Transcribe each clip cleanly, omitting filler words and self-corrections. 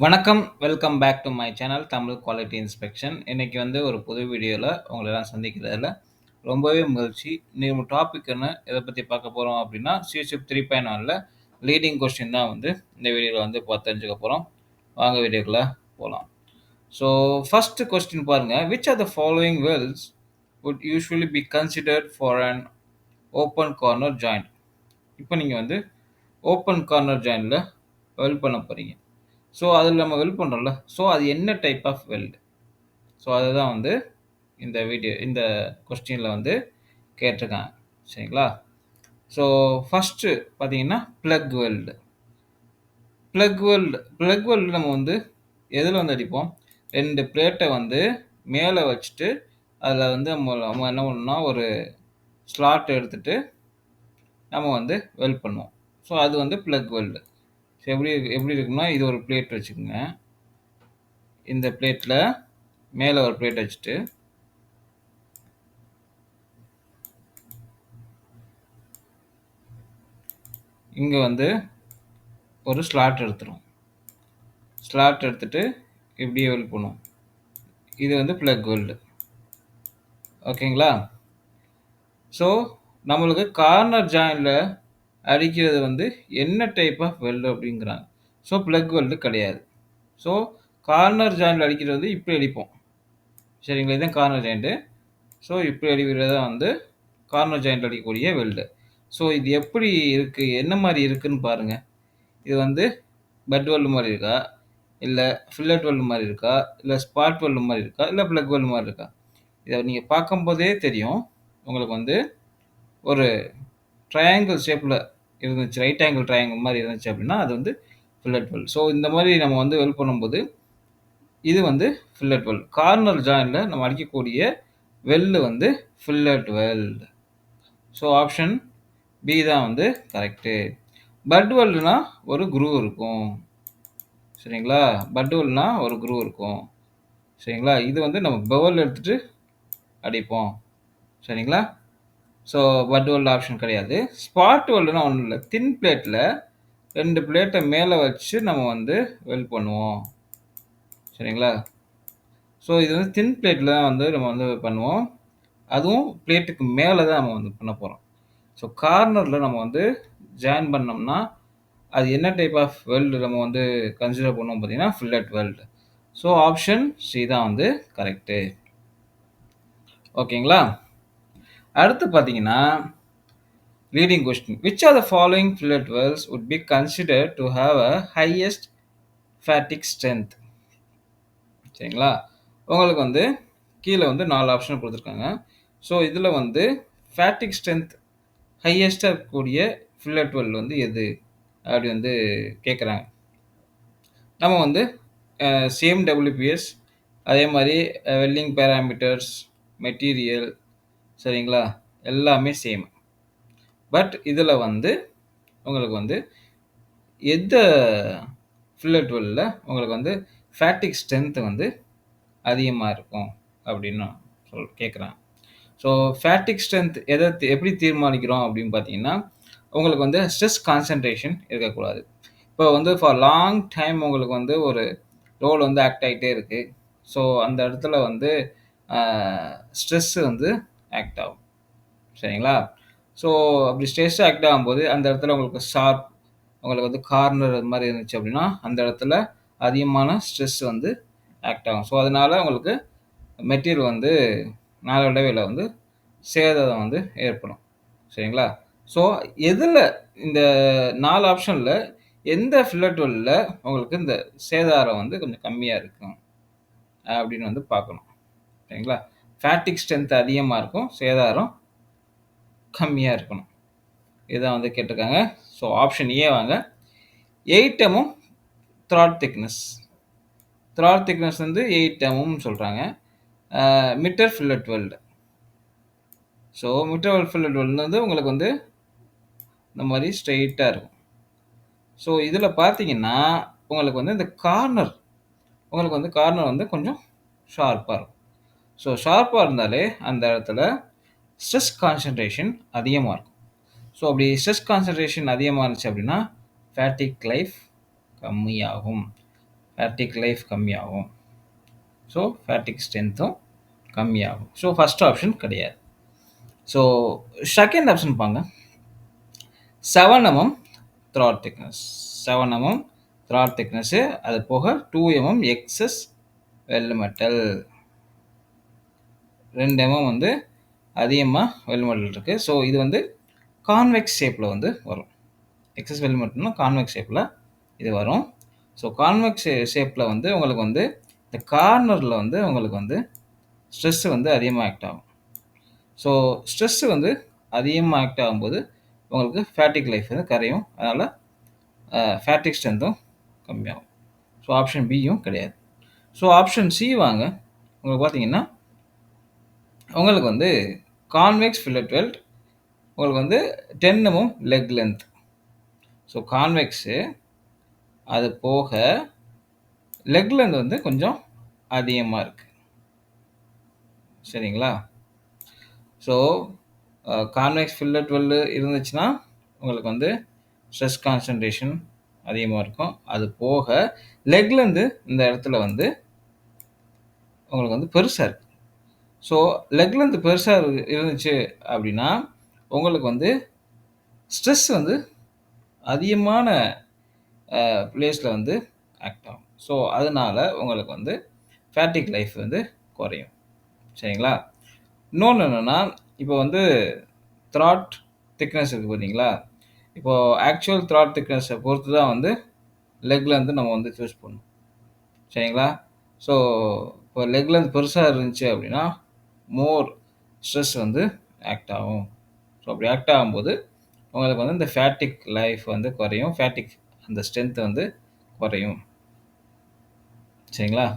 வணக்கம். Welcome back to my channel Tamil quality inspection. இன்னைக்கு வந்து ஒரு புது வீடியோல உங்களெல்லாம் சந்திக்கிறதுல ரொம்பவே மகிழ்ச்சி. இன்னைக்கு நம்ம டாபிக் என்ன? எத பத்தி பார்க்க போறோம் அப்படின்னா, சிஷிப் 3.1ல லீடிங் கொஸ்டின் தான் வந்து இந்த வீடியோல வந்து பார்த்து தெரிஞ்சுக்க போறோம். வாங்க வீடியோக்குள்ள போலாம். ஸோ ஃபர்ஸ்ட் கொஸ்டின் பாருங்க. Which are the following Wells would usually be considered for an open corner joint? இப்போ நீங்க வந்து ஓப்பன் கார்னர் ஜாயிண்ட்ல வெல்ட் பண்ண போறீங்க. ஸோ அதில் நம்ம வெல்ட் பண்ணுறோம்ல. ஸோ அது என்ன டைப் ஆஃப் வெல்ட்? ஸோ அதுதான் வந்து இந்த கொஸ்டினில் வந்து கேட்டிருக்காங்க. சரிங்களா? ஸோ ஃபஸ்ட்டு பார்த்தீங்கன்னா ப்ளக் வெல்டு. ப்ளக் வெல்டு நம்ம வந்து எதில் வந்து அடிப்போம்? 2 பிளேட்டை வந்து மேலே வச்சுட்டு அதில் வந்து நம்ம என்ன பண்ணணும்னா ஒரு ஸ்லாட் எடுத்துட்டு நம்ம வந்து வெல்ட் பண்ணுவோம். ஸோ அது வந்து ப்ளக் வெல்டு. ஸோ எப்படி எப்படி இருக்குன்னா, இது ஒரு பிளேட் வச்சுக்கோங்க. இந்த பிளேட்டில் மேலே ஒரு பிளேட் வச்சுட்டு இங்கே வந்து ஒரு ஸ்லாட் எடுத்துரும். ஸ்லாட் எடுத்துட்டு இப்படியே வெல்ட் பண்ணுவோம். இது வந்து ப்ளக் வெல்டு. ஓகேங்களா? ஸோ நம்மளுக்கு கார்னர் ஜாயிண்டில் அடிக்கிறது வந்து என்ன டைப் ஆஃப் வெல்டு அப்படிங்கிறாங்க. ஸோ ப்ளக் வெல்டு கிடையாது. ஸோ கார்னர் ஜாயிண்டில் அடிக்கிறது வந்து இப்படி அடிப்போம். சரிங்களா? இதுதான் கார்னர் ஜாயிண்ட்டு. ஸோ இப்படி அடிக்கிறது தான் வந்து கார்னர் ஜாயிண்ட் அடிக்கக்கூடிய வெல்டு. ஸோ இது எப்படி இருக்குது, என்ன மாதிரி இருக்குதுன்னு பாருங்கள். இது வந்து பட் வெல்டு மாதிரி இருக்கா, இல்லை ஃபில்லட் வெல்டு மாதிரி இருக்கா, இல்லை ஸ்பாட் வெல்டு மாதிரி இருக்கா, இல்லை ப்ளக் வெல்டு மாதிரி இருக்கா? இதை நீங்கள் பார்க்கும்போதே தெரியும். உங்களுக்கு வந்து ஒரு ட்ரையாங்கிள் ஷேப்பில் இருந்துச்சு, ரைட் ஆங்கிள் ட்ரையாங்கிள் மாதிரி இருந்துச்சு அப்படின்னா அது வந்து ஃபில்லட் வெல்டு. ஸோ இந்த மாதிரி நம்ம வந்து வெல்ட் பண்ணும்போது இது வந்து ஃபில்லட் வெல்டு. கார்னர் ஜாயிண்டில் நம்ம அடிக்கக்கூடிய வெல்டு வந்து fillet weld. So option B தான் வந்து கரெக்டு. பட் வெல்டுனா ஒரு குரூவ் இருக்கும். சரிங்களா? பட் வெல்டுனா ஒரு குரூவ் இருக்கும். சரிங்களா? இது வந்து நம்ம பெவல் எடுத்துகிட்டு அடிப்போம். சரிங்களா? ஸோ பட் வெல்டு ஆப்ஷன் கிடையாது. ஸ்பாட் வெல்டுனா ஒன்றும் இல்லை. தின் பிளேட்டில் 2 பிளேட்டை மேலே வச்சு நம்ம வந்து வெல்ட் பண்ணுவோம். சரிங்களா? ஸோ இது வந்து தின் பிளேட்டில் தான் வந்து நம்ம வந்து பண்ணுவோம். அதுவும் பிளேட்டுக்கு மேலே தான் நம்ம வந்து பண்ண போகிறோம். ஸோ கார்னரில் நம்ம வந்து ஜாயின் பண்ணோம்னா அது என்ன டைப் ஆஃப் வெல்டு நம்ம வந்து கன்சிடர் பண்ணுவோம் பார்த்தீங்கன்னா fillet weld. So option C தான் வந்து கரெக்டு. ஓகேங்களா? அடுத்து பார்த்தீங்கன்னா leading question. Which are the following fillet Wells would be considered to have a highest fatigue strength? சரிங்களா? உங்களுக்கு வந்து கீழே வந்து 4 ஆப்ஷன் கொடுத்துருக்காங்க. ஸோ இதில் வந்து ஃபேட்டிக் ஸ்ட்ரென்த் ஹையஸ்ட்டாக இருக்கக்கூடிய ஃபில்லட் வெல்டு வந்து எது அப்படி வந்து கேட்குறாங்க. நம்ம வந்து சேம் டபிள்யூபிஎஸ், அதே மாதிரி வெல்டிங் பேராமீட்டர்ஸ், மெட்டீரியல், சரிங்களா, எல்லாமே சேம். பட் இதில் வந்து உங்களுக்கு வந்து எந்த ஃபில்லட் வெல்டில் உங்களுக்கு வந்து ஃபேட்டிக் ஸ்ட்ரென்த் வந்து அதிகமாக இருக்கும் அப்படின்னு கேட்குறாங்க. ஸோ ஃபேட்டிக் ஸ்ட்ரென்த் எப்படி தீர்மானிக்கிறோம் அப்படின்னு பார்த்தீங்கன்னா, உங்களுக்கு வந்து ஸ்ட்ரெஸ் கான்சன்ட்ரேஷன் இருக்கக்கூடாது. இப்போ வந்து ஃபார் லாங் டைம் உங்களுக்கு வந்து ஒரு ரோல் வந்து ஆக்ட் ஆகிட்டே இருக்குது. ஸோ அந்த இடத்துல வந்து ஸ்ட்ரெஸ்ஸு வந்து ஆக்ட் ஆகும். சரிங்களா? ஸோ அப்படி ஸ்ட்ரெஸ் ஆக்ட் ஆகும்போது அந்த இடத்துல உங்களுக்கு ஷார்ப், உங்களுக்கு வந்து கார்னர் அது மாதிரி இருந்துச்சு அப்படின்னா அந்த இடத்துல அதிகமான ஸ்ட்ரெஸ் வந்து ஆக்ட் ஆகும். ஸோ அதனால் உங்களுக்கு மெட்டீரியல் வந்து நாளடைவில் வந்து சேதம் வந்து ஏற்படும். சரிங்களா? ஸோ எதில் இந்த 4 ஆப்ஷனில் எந்த ஃபில்லட் வெல்டில் உங்களுக்கு இந்த சேதாரம் வந்து கொஞ்சம் கம்மியாக இருக்கும் அப்படின்னு வந்து பார்க்கணும். சரிங்களா? ஃபேட்டிக் ஸ்ட்ரென்த் அதிகமாக இருக்கும், சேதாரம் கம்மியாக இருக்கணும். இதுதான் வந்து கேட்டிருக்காங்க. ஸோ ஆப்ஷன் ஏ வாங்க. 8 mm throat thickness. Throat thickness வந்து 8 mm சொல்கிறாங்க. மிட்டர் fillet weld. So மிட்டர் fillet weld வந்து உங்களுக்கு வந்து இந்த மாதிரி ஸ்ட்ரெயிட்டாக இருக்கும். ஸோ இதில் பார்த்தீங்கன்னா உங்களுக்கு வந்து இந்த கார்னர் வந்து கொஞ்சம் ஷார்ப்பாக இருக்கும். ஸோ ஷார்ப்பாக இருந்தாலே அந்த இடத்துல ஸ்ட்ரெஸ் கான்சன்ட்ரேஷன் அதிகமாக இருக்கும். ஸோ அப்படி ஸ்ட்ரெஸ் கான்சன்ட்ரேஷன் அதிகமாக இருந்துச்சு அப்படின்னா ஃபேட்டிக் லைஃப் கம்மியாகும். ஃபேட்டிக் லைஃப் கம்மியாகும். ஸோ ஃபேட்டிக் ஸ்ட்ரென்த்தும் கம்மியாகும். ஸோ ஃபர்ஸ்ட் ஆப்ஷன் கிடையாது. ஸோ செகண்ட் ஆப்ஷன் பாருங்க. 7 mm throat thickness. 7 mm throat thickness, அது போக 2 mm excess weld metal. 2 mm வந்து அதிகமாக வெல் மெட்டல் இருக்கு. ஸோ இது வந்து கான்வெக்ஸ் ஷேப்பில் வந்து வரும். எக்ஸஸ் வெல் மெட்டல்னா கான்வெக்ஸ் ஷேப்பில் இது வரும். ஸோ கான்வெக்ஸ் ஷேப்பில் வந்து உங்களுக்கு வந்து இந்த கார்னரில் வந்து உங்களுக்கு வந்து ஸ்ட்ரெஸ் வந்து அதிகமாக ஆக்ட் ஆகும். ஸோ ஸ்ட்ரெஸ் வந்து அதிகமாக ஆக்ட் ஆகும்போது உங்களுக்கு ஃபேட்டிக் லைஃப் வந்து கரையும். அதனால் ஃபேட்டிக் ஸ்ட்ரென்த்தும் கம்மியாகும். ஸோ ஆப்ஷன் பியும் கிடையாது. ஸோ ஆப்ஷன் சி வாங்க. உங்களுக்கு பார்த்தீங்கன்னா உங்களுக்கு வந்து கான்வெக்ஸ் ஃபில்லட் வெல்ட் உங்களுக்கு வந்து 10 mm லெக் லென்த். ஸோ கான்வெக்ஸு, அது போக லெக் லென்த் வந்து கொஞ்சம் அதிகமாக இருக்குது. சரிங்களா? ஸோ கான்வெக்ஸ் ஃபில்லட் வெல் இருந்துச்சுன்னா உங்களுக்கு வந்து ஸ்ட்ரெஸ் கான்சன்ட்ரேஷன் அதிகமாக இருக்கும். அது போக லெக் லென்த்து இந்த இடத்துல வந்து உங்களுக்கு வந்து பெருசாக இருக்குது. ஸோ லெக் லென்த் பெருசாக இருந்துச்சு அப்படின்னா உங்களுக்கு வந்து ஸ்ட்ரெஸ் வந்து அதிகமான பிளேஸில் வந்து ஆக்ட் ஆகும். ஸோ அதனால உங்களுக்கு வந்து ஃபேட்டிக் லைஃப் வந்து குறையும். சரிங்களா? இன்னொன்று என்னென்னா, இப்போ வந்து த்ராட் திக்னஸ் இருக்குது பார்த்தீங்களா? இப்போது ஆக்சுவல் த்ராட் திக்னஸை பொறுத்து தான் வந்து லெக் லென்த்து நம்ம வந்து சூஸ் பண்ணணும். சரிங்களா? ஸோ இப்போ லெக் லென்த் பெருசாக இருந்துச்சு அப்படின்னா மோர் ஸ்ட்ரெஸ் வந்து ஆக்ட் ஆகும். ஸோ அப்படி ஆக்ட் ஆகும்போது உங்களுக்கு வந்து இந்த ஃபேட்டிக் லைஃப் வந்து குறையும். ஃபேட்டிக் அந்த ஸ்ட்ரென்த் வந்து குறையும். சரிங்களா?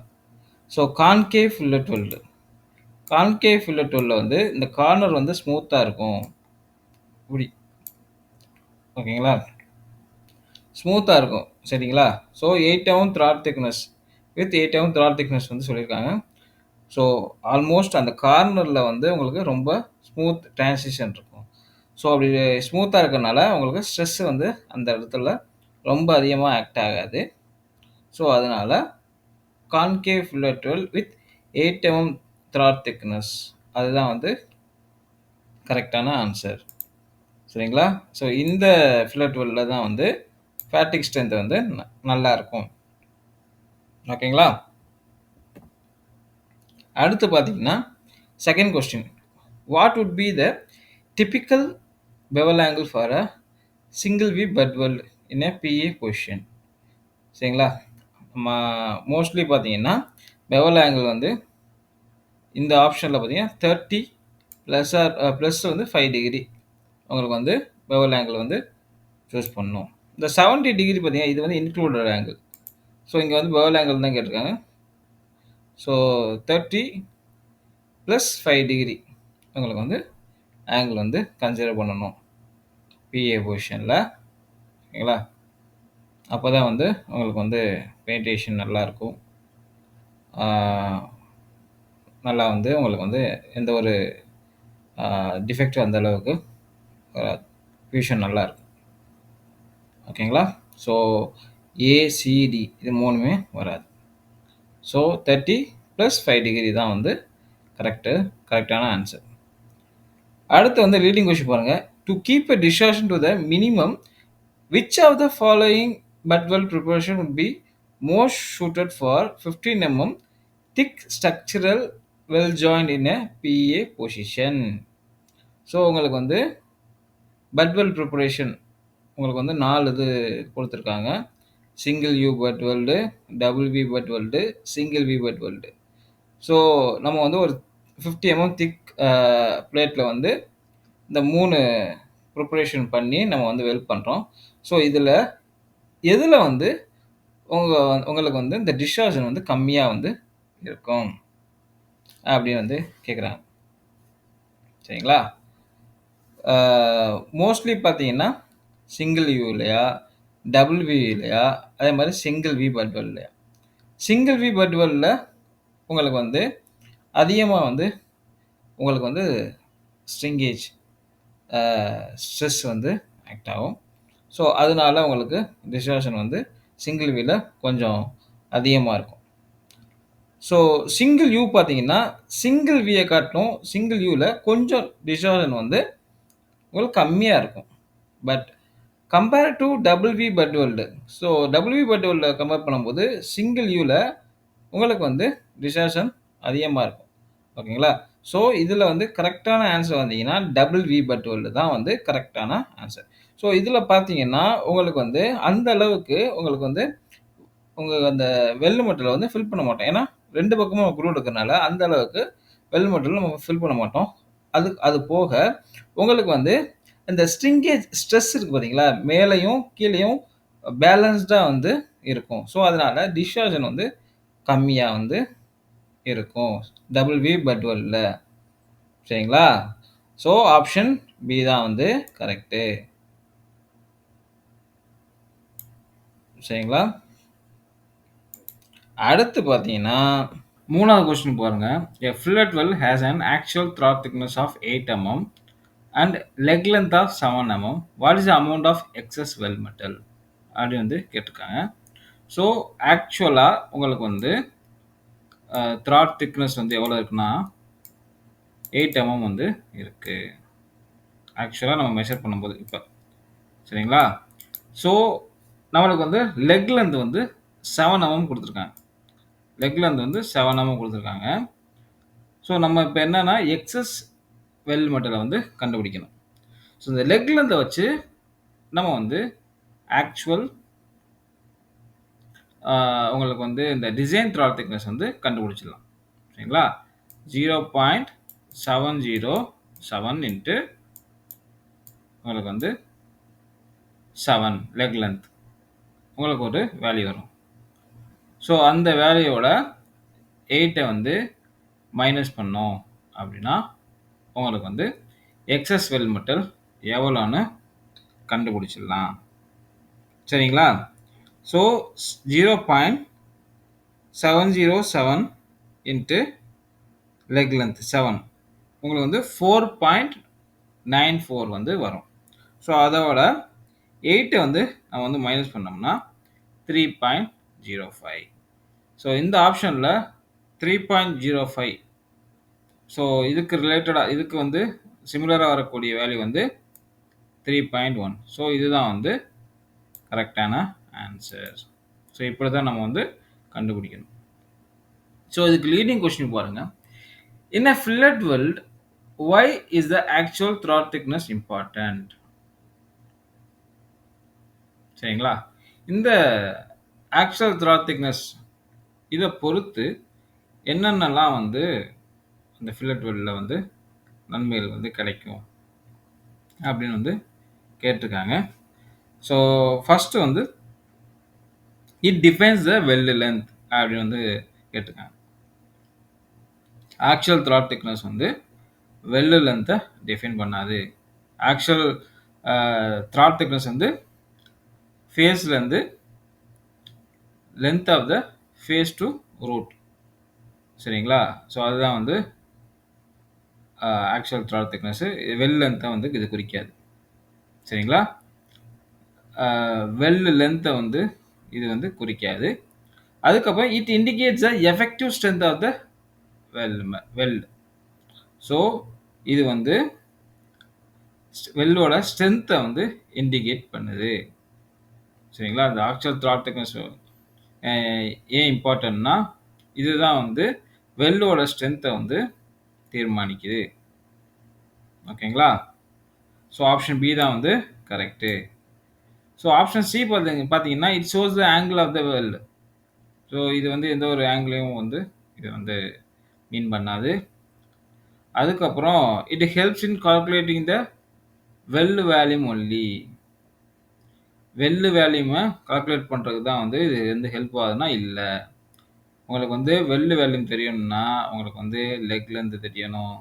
So concave fillet weld. Concave fillet வெல்டில் வந்து இந்த கார்னர் வந்து ஸ்மூத்தாக இருக்கும். இப்படி ஓகேங்களா? ஸ்மூத்தாக இருக்கும். சரிங்களா? So 8 mm throat thickness with 8 mm throat thickness வந்து சொல்லியிருக்காங்க. ஸோ ஆல்மோஸ்ட் அந்த கார்னரில் வந்து உங்களுக்கு ரொம்ப ஸ்மூத் டிரான்சிஷன் இருக்கும். ஸோ அப்படி ஸ்மூத்தாக இருக்கிறனால உங்களுக்கு ஸ்ட்ரெஸ் வந்து அந்த இடத்துல ரொம்ப அதிகமாக ஆக்ட் ஆகாது. ஸோ அதனால் concave fillet well with 8 mm throat thickness அதுதான் வந்து கரெக்டான ஆன்சர். சரிங்களா? ஸோ இந்த ஃபில்லட் வெல்லில் தான் வந்து ஃபேட்டிக் ஸ்ட்ரென்த் வந்து நல்லா இருக்கும். ஓகேங்களா? அடுத்து பார்த்தீங்கன்னா second question. What would be the typical bevel angle for a single V butt weld in a PA position? சரிங்களா? நம்ம மோஸ்ட்லி பார்த்தீங்கன்னா பெவல் ஆங்கிள் வந்து இந்த ஆப்ஷனில் பார்த்தீங்கன்னா 30 ப்ளஸ் வந்து 5 டிகிரி உங்களுக்கு வந்து பெவல் ஆங்கிள் வந்து சூஸ் பண்ணணும். இந்த 70 டிகிரி பார்த்தீங்கன்னா இது வந்து இன்க்ளூடட் ஆங்கிள். ஸோ இங்கே வந்து பெவல் ஆங்கிள் தான் கேட்டிருக்காங்க. ஸோ 30 ப்ளஸ் 5 டிகிரி உங்களுக்கு வந்து ஆங்கிள் வந்து கன்சிடர் பண்ணணும் பிஏ பொசிஷனில். ஓகேங்களா? அப்போ தான் வந்து உங்களுக்கு வந்து பெனிட்ரேஷன் நல்லாயிருக்கும். நல்லா வந்து உங்களுக்கு வந்து எந்த ஒரு டிஃபெக்டும் அந்த அளவுக்கு வராது. ஃபியூஷன் நல்லாயிருக்கும். ஓகேங்களா? ஸோ ஏசிடி இது மூணுமே வராது. ஸோ 30 ப்ளஸ் 5 டிகிரி தான் வந்து கரெக்டான ஆன்சர். அடுத்து வந்து ரீடிங் கொஸ்டின் பாருங்கள். To keep a distortion to the minimum which of the following butt weld preparation would be most suited for 15 mm thick structural well joint in a PA position? So உங்களுக்கு வந்து but weld preparation உங்களுக்கு வந்து 4 இது கொடுத்துருக்காங்க. Single U butt weld, double V butt weld, single V butt weld. So நம்ம வந்து ஒரு 50 mm திக் பிளேட்டில் வந்து இந்த 3 ப்ரிப்பரேஷன் பண்ணி நம்ம வந்து வெல்ட் பண்ணுறோம். ஸோ இதில் எதில் வந்து உங்களுக்கு வந்து இந்த டிஸ்டார்ஷன் வந்து கம்மியாக வந்து இருக்கும் அப்படின்னு வந்து கேட்குறாங்க. சரிங்களா? மோஸ்ட்லி பார்த்தீங்கன்னா சிங்கிள் யூ இல்லையா, டபுள் வி இல்லையா, அதே மாதிரி சிங்கிள் வி பட் வெல் இல்லையா. சிங்கிள் வி பட் வெல்லில் உங்களுக்கு வந்து அதிகமாக வந்து உங்களுக்கு வந்து ஸ்ட்ரிங்கேஜ் ஸ்ட்ரெஸ் வந்து ஆக்ட் ஆகும். ஸோ அதனால உங்களுக்கு டிஸ்டார்ஷன் வந்து சிங்கிள் வியில் கொஞ்சம் அதிகமா இருக்கும். ஸோ சிங்கிள் யூ பார்த்தீங்கன்னா, சிங்கிள் விய காட்டிலும் சிங்கிள் யூல கொஞ்சம் டிஸ்டார்ஷன் வந்து உங்களுக்கு கம்மியா இருக்கும். But compare to double V butt weld. So double V butt வேர்ல்ட கம்பேர் பண்ணும்போது சிங்கிள் யூல உங்களுக்கு வந்து டிஸ்டார்ஷன் அதிகமா இருக்கும். ஓகேங்களா? ஸோ இதில வந்து கரெக்ட்டான ஆன்ஸர் வந்தீங்கன்னா, டபுள் வி பட் வேர்ல்டு தான் வந்து கரெக்ட்டான ஆன்ஸர். ஸோ இதில பார்த்தீங்கன்னா, உங்களுக்கு வந்து அந்த அளவுக்கு உங்களுக்கு வந்து உங்க அந்த வெல் மெட்டல வந்து ஃபில் பண்ண மாட்டோம். ஏன்னா 2 பக்கமும் க்ரூட் இருக்கனால, அந்த அளவுக்கு வெல் மெட்டல் நம்ம ஃபில் பண்ண மாட்டோம். அது அது போக உங்களுக்கு வந்து இந்த ஸ்ட்ரிங்கேஜ் ஸ்ட்ரெஸ் இருக்கு பார்த்தீங்களா? மேலேயும், கீழயும் பேலன்ஸ்டா வந்து இருக்கும். ஸோ, அதனால டிஸ்டார்ஷன் வந்து கம்மியா வந்து இருக்கும். டபுள் வி பட் வெல்ல. சரிங்களா? ஸோ, ஆப்ஷன் பி தான் வந்து கரெக்ட்டு. சரிங்களா? அடுத்து பார்த்தீங்கன்னா 3வது கொஸ்டின் பாருங்க. A fillet well has an actual throat thickness of 8 mm and leg length of 7 mm. What is the amount of excess well metal? அப்படி வந்து கேட்டிருக்காங்க. ஸோ, ஆக்சுவலா உங்களுக்கு வந்து த்ராட் திக்னஸ் வந்து எவ்வளோ இருக்குன்னா 8 mm வந்து இருக்கு. ஆக்சுவலா நம்ம மெஷர் பண்ணும்போது இப்ப. சரிங்களா? ஸோ, நம்மளுக்கு வந்து லெக் லென்த் வந்து 7 mm குடுத்துருக்காங்க. லெக் லென்த் வந்து 7 mm குடுத்துருக்காங்க. ஸோ, நம்ம இப்ப என்னன்னா எக்ஸஸ் வெல் மெட்டல வந்து கண்டுபிடிக்கணும். ஸோ, இந்த லெக் லென்த்த வச்சு நம்ம வந்து ஆக்சுவல் உங்களுக்கு வந்து இந்த டிசைன் த்ராட் திக்னஸ் வந்து கண்டுபிடிச்சிடலாம். சரிங்களா? 0.707 இன்ட்டு உங்களுக்கு வந்து 7 லெக் லென்த் உங்களுக்கு ஒரு வேல்யூ வரும். ஸோ, அந்த வேல்யூவோட 8 வந்து மைனஸ் பண்ணோம் அப்படின்னா உங்களுக்கு வந்து எக்ஸஸ் வெல் மெட்டல் எவ்வளோன்னு கண்டுபிடிச்சிடலாம். சரிங்களா? ஸோ 0.707 இன்ட்டு லெக் லென்த் 7 உங்களுக்கு வந்து 4.94 வந்து வரும். ஸோ அதோட 8 வந்து நம்ம வந்து மைனஸ் பண்ணோம்னா 3.05. ஸோ இந்த ஆப்ஷனில் 3.05 ஸோ இதுக்கு ரிலேட்டடாக இதுக்கு வந்து சிமிலராக வரக்கூடிய வேல்யூ வந்து 3.1. ஸோ இதுதான் வந்து கரெக்டான ஆன்சர். ஸோ இப்படி தான் நம்ம வந்து கண்டுபிடிக்கணும். ஸோ இதுக்கு லீடிங் கொஸ்டின் பாருங்க. In a fillet weld, why is the actual throat thickness important? சரிங்களா? இந்த ஆக்சுவல் த்ராட் திக்னஸ் இதை பொறுத்து என்னென்னலாம் வந்து இந்த ஃபில்லட் வெல்டில் வந்து நன்மைகள் வந்து கிடைக்கும் அப்படின்னு வந்து கேட்டிருக்காங்க. ஸோ ஃபஸ்ட்டு வந்து it defines the weld length அப்படின்னு வந்து கேட்டிருக்காங்க. ஆக்சுவல் த்ராட் திக்னஸ் வந்து வெல்டு லென்த்தை டிஃபைன் பண்ணாது. ஆக்சுவல் த்ராட் திக்னஸ் வந்து ஃபேஸ்லேருந்து length of the face to root. சரிங்களா? ஸோ அதுதான் வந்து ஆக்சுவல் த்ராட் திக்னஸ்ஸு. வெல் லென்த்தை வந்து இது குறிக்காது. சரிங்களா? வெல் லென்த்தை வந்து இது வந்து குறிக்காது. அதுக்கப்புறம் it indicates the effective strength of the weld. So இது வந்து வெல்லோட ஸ்ட்ரென்த்தை வந்து இண்டிகேட் பண்ணுது. சரிங்களா? அந்த ஆக்சுவல் த்ராட் திக்னஸ் ஏன் இம்பார்ட்டன்ட்னா இதுதான் வந்து வெல்லோட ஸ்ட்ரென்த்தை வந்து தீர்மானிக்குது. ஓகேங்களா? ஸோ ஆப்ஷன் பி தான் வந்து கரெக்டு. ஸோ ஆப்ஷன் சி பார்த்தீங்கன்னா it shows the angle of the weld. So இது வந்து எந்த ஒரு ஆங்கிளையும் வந்து இது வந்து மீன் பண்ணாது. அதுக்கப்புறம் it helps in calculating the weld volume only. Weld வேல்யூமை கால்குலேட் பண்ணுறதுக்கு தான் வந்து இது வந்து ஹெல்ப் ஆகுதுன்னா இல்லை. உங்களுக்கு வந்து வெல் வேல்யூம் தெரியணும்னா உங்களுக்கு வந்து லெக் லென்த் தெரியணும்.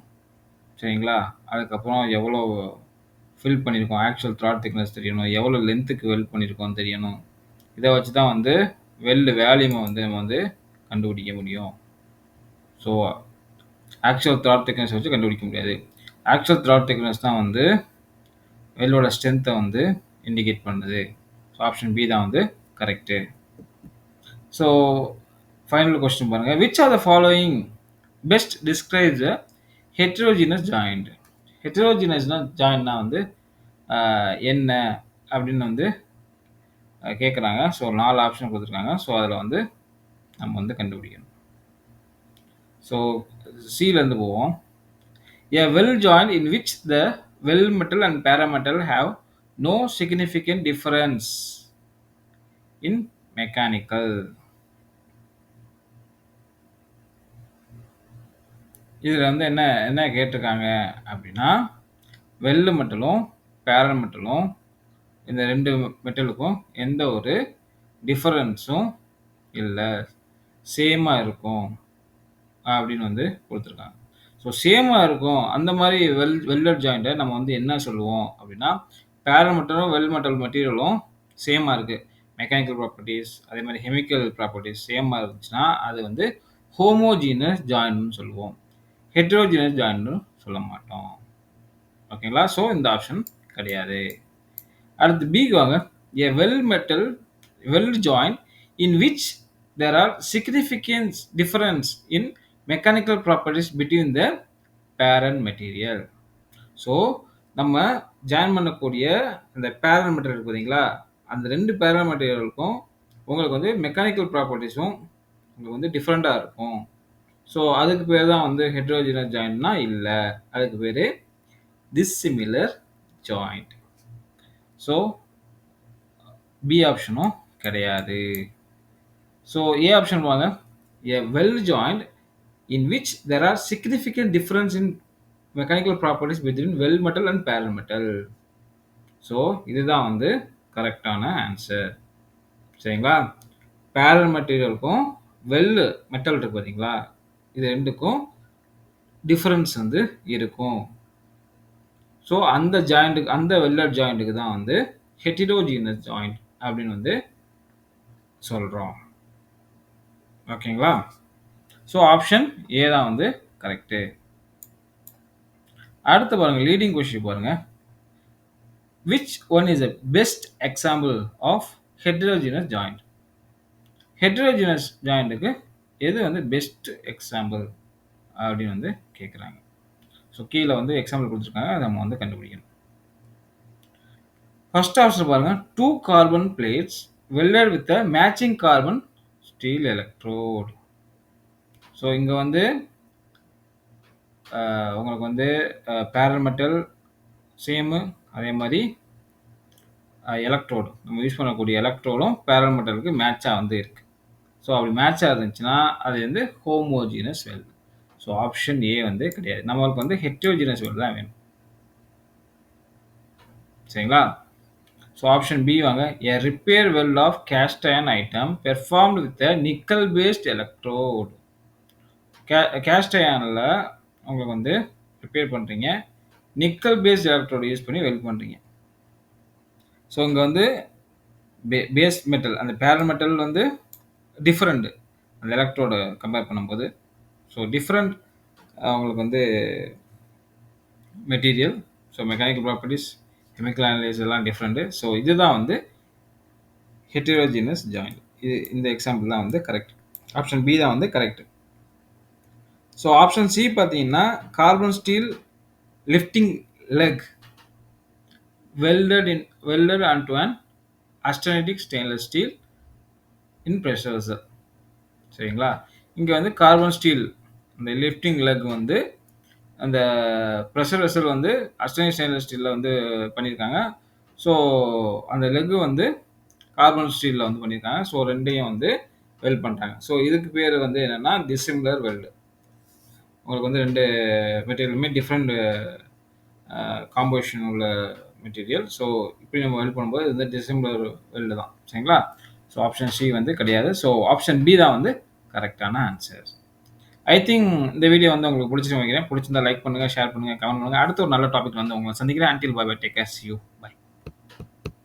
சரிங்களா? அதுக்கப்புறம் எவ்வளோ ஃபில் பண்ணியிருக்கோம், ஆக்சுவல் த்ராட் திக்னஸ் தெரியணும், எவ்வளோ லென்த்துக்கு வெல் பண்ணியிருக்கோம் தெரியணும். இதை வச்சு தான் வந்து வெல் வேல்யூமை வந்து நம்ம வந்து கண்டுபிடிக்க முடியும். ஸோ ஆக்சுவல் த்ராட் திக்னஸ் வச்சு கண்டுபிடிக்க முடியாது. ஆக்சுவல் த்ராட் திக்னஸ் தான் வந்து வெல்லோட ஸ்ட்ரென்த்தை வந்து இண்டிகேட் பண்ணுது. ஸோ ஆப்ஷன் பி தான் வந்து கரெக்டு. ஸோ ஃபைனல் கொஸ்டின் பாருங்க. Which are the following best describes heterogeneous joint? ஹெட்ரோஜினஸ்னா ஜாயிண்ட்னா வந்து என்ன அப்படின்னு வந்து கேட்குறாங்க. ஸோ 4 ஆப்ஷன் கொடுத்துருக்காங்க. ஸோ அதில் வந்து நம்ம வந்து கண்டுபிடிக்கணும். ஸோ சிலேருந்து போவோம். A well joint in which the well metal and parametal have no significant difference in mechanical. இதில் வந்து என்ன என்ன கேட்டிருக்காங்க அப்படின்னா, வெள்ளு மெட்டலும் பேரல் மெட்டலும் இந்த 2 மெட்டலுக்கும் எந்த ஒரு டிஃபரன்ஸும் இல்லை, சேமாக இருக்கும் அப்படின்னு வந்து கொடுத்துருக்காங்க. ஸோ சேமாக இருக்கும் அந்த மாதிரி வெல்டட் ஜாயிண்ட்டை நம்ம வந்து என்ன சொல்லுவோம் அப்படின்னா, பேரல் மெட்டலும் வெல் மெட்டல் மெட்டீரியலும் சேமாக இருக்குது, மெக்கானிக்கல் ப்ராப்பர்ட்டிஸ் அதே மாதிரி கெமிக்கல் ப்ராப்பர்ட்டிஸ் சேமாக இருந்துச்சுன்னா அது வந்து ஹோமோஜீனஸ் ஜாயிண்ட்னு சொல்லுவோம், ஹெட்ரோஜீனஸ் ஜாயிண்ட்னு சொல்ல மாட்டோம். ஓகேங்களா? ஸோ இந்த ஆப்ஷன் கிடையாது. அடுத்து பிக்கு வாங்க. A well joint in which there are significant difference in mechanical properties between the parent material. So நம்ம ஜாயின் பண்ணக்கூடிய அந்த பேரல் மெட்டீரியல் இருக்கு பார்த்தீங்களா, அந்த 2 பேரல் மெட்டீரியலுக்கும் உங்களுக்கு வந்து மெக்கானிக்கல் ப்ராப்பர்ட்டிஸும் உங்களுக்கு வந்து டிஃப்ரெண்ட்டாக இருக்கும். ஸோ அதுக்கு பேர் தான் வந்து ஹெட்ரோஜினஸ் ஜாயிண்ட்னா இல்லை, அதுக்கு பேர் டிஸ்சிமிலர் ஜாயிண்ட். ஸோ பி ஆப்ஷனும் கிடையாது. ஸோ ஏ ஆப்ஷன் வாங்க. A well joint in which there are significant difference in mechanical properties between well metal and parallel metal. So இதுதான் வந்து கரெக்டான ஆன்சர். சரிங்களா? பேரல் மெட்டீரியலுக்கும் வெல் மெட்டல் இருக்கு பார்த்தீங்களா, இது ரெண்டுக்கும் டிஃபரன்ஸ் வந்து இருக்கும். ஸோ அந்த ஜாயிண்ட்டுக்கு, அந்த வெல்லட் ஜாயிண்ட்டுக்கு தான் வந்து ஹெட்டிரோஜீனஸ் ஜாயிண்ட் அப்படின்னு வந்து சொல்கிறோம். ஓகேங்களா? ஸோ ஆப்ஷன் ஏ தான் வந்து கரெக்டு. அடுத்து பாருங்க, லீடிங் கொஸ்டின் பாருங்க. Which one is a best example of heterogeneous joint? Heterogeneous ஜாயிண்ட்டுக்கு எது வந்து பெஸ்ட் எக்ஸாம்பிள் அப்படின்னு வந்து கேட்குறாங்க. ஸோ கீழே வந்து எக்ஸாம்பிள் கொடுத்துருக்காங்க, அதை நம்ம வந்து கண்டுபிடிக்கணும். ஃபர்ஸ்ட் ஆப்ஷன் பாருங்க. 2 carbon plates welded with a matching carbon steel electrode. So இங்கே வந்து உங்களுக்கு வந்து பேரல் மெட்டல் சேமு, அதே மாதிரி எலக்ட்ரோடு, நம்ம யூஸ் பண்ணக்கூடிய எலக்ட்ரோடும் பேரல் மெட்டலுக்கு மேட்சாக வந்து இருக்குது. ஸோ அப்படி மேட்சாக இருந்துச்சுன்னா அது வந்து homogeneous weld. So option A வந்து கிடையாது, நம்மளுக்கு வந்து ஹெட்ரோஜீனஸ் வெல்டு தான் வேணும். சரிங்களா? ஸோ ஆப்ஷன் பி வாங்க. A repair weld of cast iron item performed with a nickel based electrode. Cast அயனில் உங்களுக்கு வந்து ரிப்பேர் பண்ணுறீங்க, நிக்கல் பேஸ்ட் எலக்ட்ரோடு யூஸ் பண்ணி வெல்ட் பண்ணுறீங்க. ஸோ இங்கே வந்து பேஸ் மெட்டல், அந்த பேரல் மெட்டல் வந்து டிஃப்ரெண்ட் அந்த எலக்ட்ரோடு கம்பேர் பண்ணும்போது. ஸோ டிஃப்ரெண்ட் உங்களுக்கு வந்து material, so mechanical properties, chemical analyse எல்லாம் டிஃப்ரெண்ட்டு. ஸோ இதுதான் வந்து ஹெட்ரோஜினஸ் ஜாயிண்ட். இது இந்த எக்ஸாம்பிள் தான் வந்து கரெக்ட். ஆப்ஷன் பி தான் வந்து கரெக்ட். ஸோ ஆப்ஷன் சி பார்த்தீங்கன்னா, carbon steel lifting leg welded onto an austenitic stainless steel in pressure vessel. சரிங்களா? இங்கே வந்து கார்பன் ஸ்டீல் அந்த லிஃப்டிங் லெக் வந்து அந்த ப்ரெஷர் வெசல் வந்து அஸ்டனிக் ஸ்டெயின்லெஸ் ஸ்டீலில் வந்து பண்ணியிருக்காங்க. ஸோ அந்த லெக்கு வந்து கார்பன் ஸ்டீலில் வந்து பண்ணியிருக்காங்க. ஸோ ரெண்டையும் வந்து வெல்ட் பண்ணுறாங்க. ஸோ இதுக்கு பேர் வந்து என்னென்னா டிசிமிலர் வெல்டு. உங்களுக்கு வந்து 2 மெட்டீரியலுமே டிஃப்ரெண்ட் காம்போசிஷன் உள்ள மெட்டீரியல். ஸோ இப்படி நம்ம வெல்ட் பண்ணும்போது இது வந்து டிசிமிலர் வெல்டு தான். சரிங்களா? ஸோ ஆப்ஷன் சி வந்து கிடையாது. ஸோ ஆப்ஷன் பி தான் வந்து கரெக்டான ஆன்சர். ஐ திங்க் இந்த வீடியோ வந்து உங்களுக்கு பிடிச்சிட்டு வைக்கிறேன். பிடிச்சிருந்தா லைக் பண்ணுங்கள், ஷேர் பண்ணுங்கள், கமெண்ட் பண்ணுங்கள். அடுத்த ஒரு நல்ல டாபிக் வந்து உங்களை சந்திக்கிறேன். Until bye bye, take care, see you, bye.